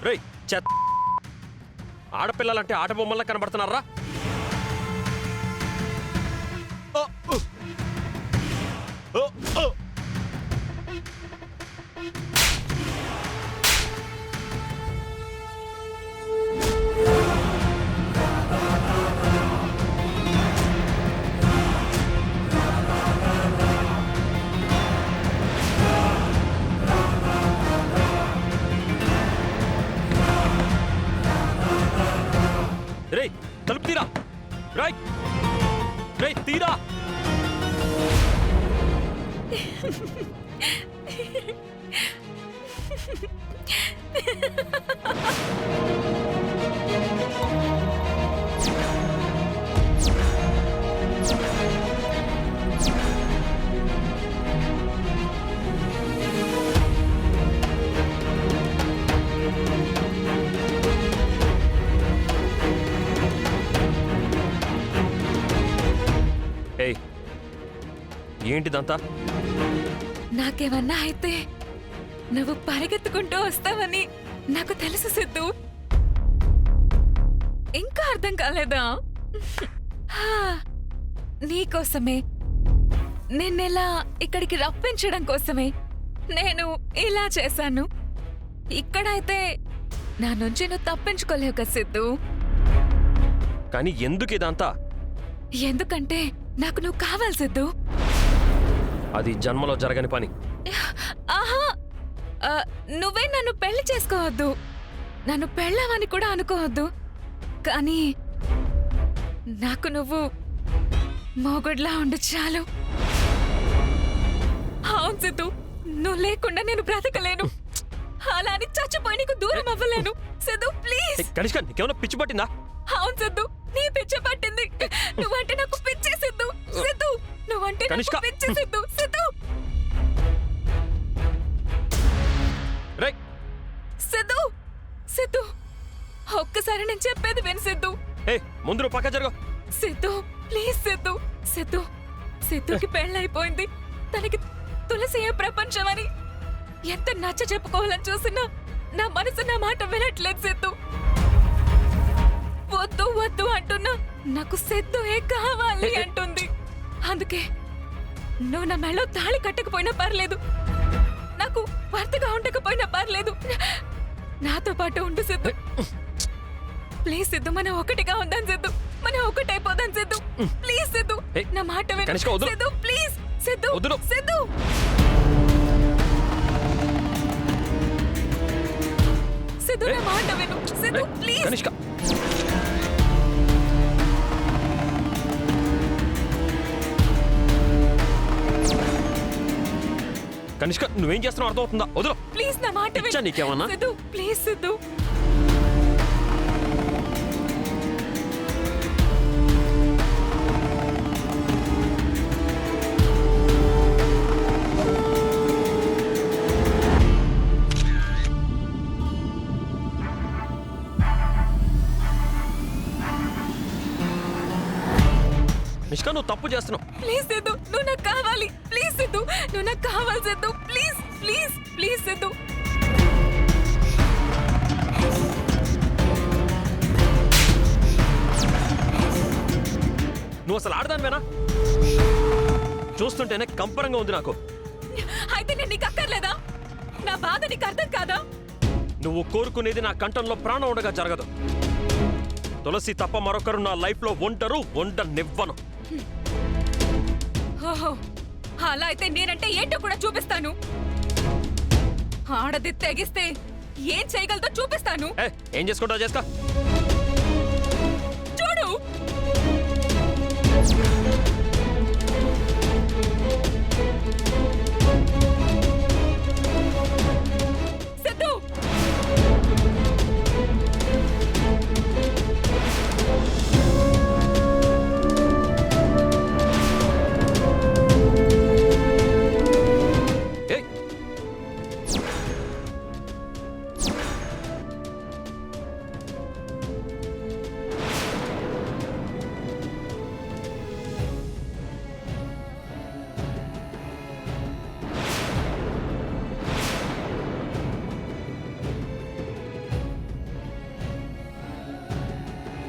రేయ్ ఆడపిల్లలంటే ఆట బొమ్మల్లా కనబడుతున్నారా? రేయ్ తలుపు తీరా! రేయ్ తీరా! ఏయ్ ఏంటిదంతా? నాకేమన్నా అయితే నువ్వు పరిగెత్తుకుంటూ వస్తావని నాకు తెలుసు సిద్ధు. ఇంకా అర్థం కాలేదా? నీకోసమే నిన్నెలా ఇక్కడికి రప్పించడం కోసమే నేను ఇలా చేశాను. ఇక్కడైతే నా నుంచి నువ్వు తప్పించుకోలేవు కదా సిద్ధు. కానీ ఎందుకు ఇదంతా? ఎందుకంటే నాకు నువ్వు కావాలి సిద్ధు. అది జన్మలో జరగని పని. ఆహా, నువ్వే నన్ను పెళ్లి చేసుకోవద్దు, నన్ను పెళ్ళావని కూడా అనుకోవద్దు. కానీ నాకు నువ్వు మోగుడ్లా ఉండు చాలు. అవును సిద్ధు, నువ్వు లేకుండా నేను బ్రతకలేను. అలా అని చచ్చిపోయి నీకు దూరం అవ్వలేను సిద్ధు. ప్లీజ్. కనిష్క నీకేమైనా పిచ్చి పట్టిందా? అవును సిద్ధు, నీ పిచ్చి పట్టింది. నువ్వంటే నాకు పిచ్చి సిద్ధు. సిద్ధు నువ్వంటే నాకు పిచ్చి సిద్ధు. సిద్ధు సిద్ధు సిద్ధు ఒక్కసారి నేను చెప్పేది విను సిద్ధు. ముందు పక్క జరుగు. సిద్ధు ప్లీజ్ సిద్ధు. సిద్ధు సిద్ధుకి పెళ్ళైపోయింది. తనకి తులసి ఏ ప్రపంచం అని ఎంత నచ్చ చెప్పుకోవాలని చూసినా నా మనసు నా మాట వినట్లేదు సిద్ధు. వద్దు వద్దు అంటున్నా నాకు సిద్ధు ఏ కావాలి అంటుంది. అందుకే నువ్వు నా మెళ్ళో తాళి కట్టకపోయినా పర్లేదు, నాకు భర్తగా ఉండకపోయినా పర్లేదు, నాతో పాటు ఉండు సిద్ధు. ప్లీజ్ సిద్ధు, మనం ఒకటిగా ఉందాం సిద్ధు. మనం ఒకటైపోదాం సిద్ధు. ప్లీజ్ సిద్ధు, నా మాట విను సిద్ధు. ప్లీజ్ సిద్ధు. సిద్ధు సిద్ధు, నా మాట విను సిద్ధు. ప్లీజ్. కనిష్క నువ్వేం చేస్తున్నావు అర్థమవుతుందా? వదులు ప్లీజ్, నా మాట విను. నీకేమన్నా? సిద్ధు ప్లీజ్ సిద్ధు. నిష్క నువ్వు తప్పు చేస్తున్నావు. ప్లీజ్ సిద్ధు, నువ్వు నాకు కావాలి. ప్లీజ్ సిద్ధు, నువ్వు నాకు కావాలి Siddhu. Please please please Siddhu. నువ్వు అసలు ఆడదానివేనా? చూస్తుంటేనే కంపరంగా ఉంది నాకు. అయితే నేను నీకు అక్కర్లేదా? నా బాధ నీకు అర్థం కాదా? నువ్వు కోరుకునేది నా కంఠంలో ప్రాణం ఉండగా జరగదు. తులసి తప్ప మరొకరు నా లైఫ్ లో ఉండనివ్వను. ఓహో, అలా అయితే నేనంటే ఏంటో కూడా చూపిస్తాను. ఆడది తెగిస్తే ఏం చేయగలదో చూపిస్తాను. ఏం చేసుకుంటావు చేసుకో. చూడు. సిద్ధు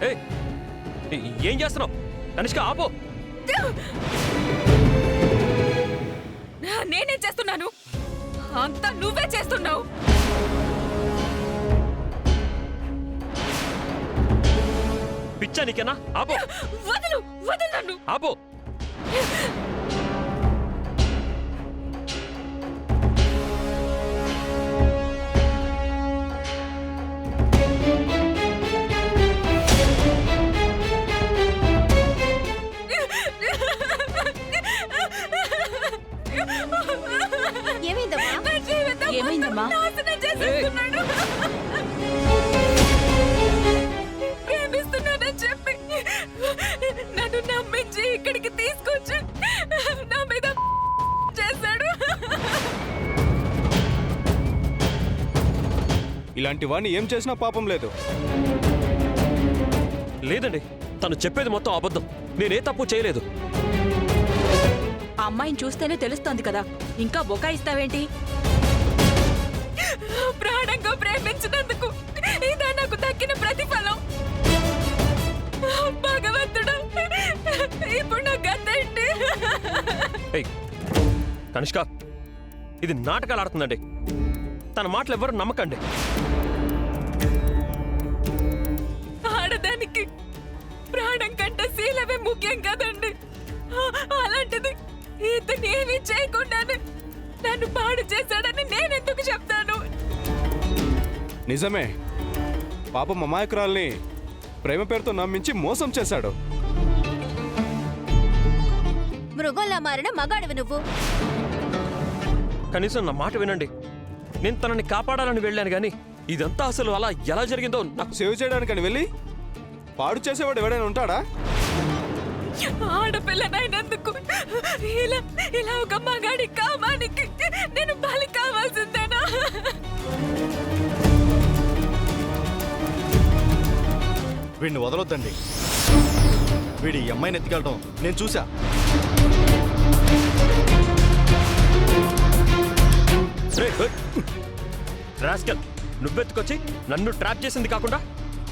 ఏయ్, ఏం చేస్తున్నావు? కనిష్క ఆపు. నేనేం చేస్తున్నాను? అంతా నువ్వే చేస్తున్నావు. పిచ్చా నీకేనా? ఆపు. వదలు వదలు నన్ను. ఆపు. ఏమైందమ్మా? నా జీవితం ఏమైందమ్మా? నాశనం చేసేస్తున్నాడు. ప్రేమిస్తున్నానని చెప్పి నన్ను నమ్మించి ఇక్కడికి తీసుకొచ్చి నా మీద చేశాడు. ఇలాంటి వాడిని ఏం చేసినా పాపం లేదు. లేదండి, తను చెప్పేది మొత్తం అబద్ధం. నేనే తప్పు చేయలేదు. ఆ అమ్మాయిని చూస్తేనే తెలుస్తోంది కదా, ఇంకా బొకాయిస్తావేంటి? ప్రాణంగా ప్రేమించినందుకు ఇదే నాకు దక్కిన ప్రతిఫలం. భగవంతుడా, ఇప్పుడు నా గతేంటి? ఏయ్, కనిష్క, ఇది నాటకాలు ఆడుతుందండి. తన మాటలు ఎవ్వరు నమ్మకండి. ఆడదానికి ప్రాణం కంటే శీలమే ముఖ్యం కదండి. అలాంటిది ఇతను ఏమీ చేయకుండానే నన్ను పాడు చేశాడని నేనెందుకు చెప్తాను? నిజమే, పాపం అమాయకురాల్ని ప్రేమ పేరుతో నమ్మించి మోసం చేశాడు. మృగంలా మారిన మగాడివి నువ్వు. కనీసం నా మాట వినండి. నేను తనని కాపాడాలని వెళ్ళాను గాని ఇదంతా అసలు అలా ఎలా జరిగిందో నాకు సేవ్ చేయడానికని వెళ్ళి పాడు చేసేవాడు ఎవడైనా ఉంటాడా? ఆడపిల్లనైనందుకు ఇలా ఇలా ఒక మగాడి కామానికి నేను బలి కావాల్సిందేనా? వీడిని వదలొద్దండి. వీడి ఈ అమ్మాయిని ఎత్తుకెళ్ళటం నేను చూసా. రాస్కల్, నువ్వెత్తుకొచ్చి నన్ను ట్రాప్ చేసింది కాకుండా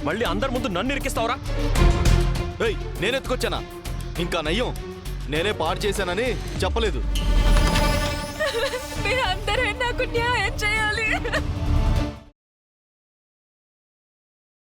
మళ్ళీ అందరి ముందు నన్ను ఇరికిస్తావురా? ఏయ్, నేను ఎత్తుకొచ్చానా? ఇంకా నయ్యం, నేనే పాడు చేశానని చెప్పలేదు. మీరందరూ నాకు న్యాయం చేయాలి.